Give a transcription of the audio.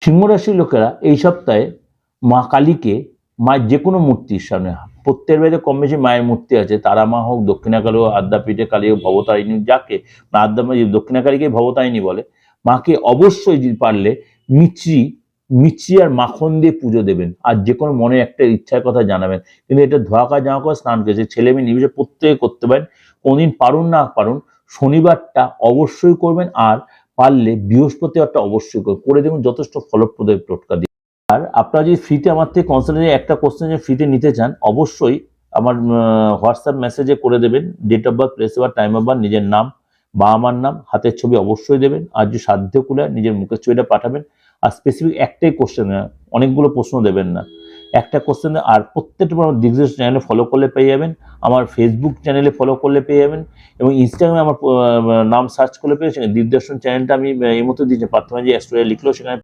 সিংহ রাশির লোকেরা এই সপ্তাহে মা কালীকে মায়ের যে কোনো মূর্তির সামনে, প্রত্যেকের বাড়িতে কম বেশি মায়ের মূর্তি আছে, তারা মা হোক, দক্ষিণাকালী হোক, আদ্যাপীঠে কালী হোক, ভবতারিণী, যাকে দক্ষিণাকালীকে ভবতারিণী বলে, মাকে অবশ্যই পারলে মিছরি আর মাখন দিয়ে পুজো দেবেন। আর যে কোনো মনে একটা ইচ্ছার কথা জানাবেন, কিন্তু এটা ধোয়াকা জামা করে স্নান করেছে ছেলে মেয়ে নির্বিশেষে প্রত্যেকে করতে পারেন। কোনদিন পারুন না পারুন, শনিবারটা অবশ্যই করবেন, আর পারলে বৃহস্পতিবারটা অবশ্যই করে দেখুন, যথেষ্ট ফলপ্রদ টোটকা দিয়ে। আর আপনারা যদি ফ্রিতে আমার থেকে কনসালটেন্ট একটা কোশ্চেন যে ফ্রিতে নিতে চান, অবশ্যই আমার হোয়াটসঅ্যাপ মেসেজে করে দেবেন, date of birth, place of birth, time of birth, নিজের নাম বা আমার নাম, হাতের ছবি অবশ্যই দেবেন, আর যে সাধ্য কুলে নিজের মুখের ছবিটা পাঠাবেন। আর স্পেসিফিক একটাই কোশ্চেন, অনেকগুলো প্রশ্ন দেবেন না, একটা কোশ্চেন। আর প্রত্যেকটা আমার দিগ্দর্শন চ্যানেলে ফলো করলে পেয়ে যাবেন, আমার ফেসবুক চ্যানেলে ফলো করলে পেয়ে যাবেন, এবং ইনস্টাগ্রামে আমার নাম সার্চ করলে পেয়ে যাবেন। দিগ্দর্শন চ্যানেলটা আমি এই মতো দিয়েছি, প্রার্থনা যে অ্যাস্ট্রোলজি লিখলেও সেখানে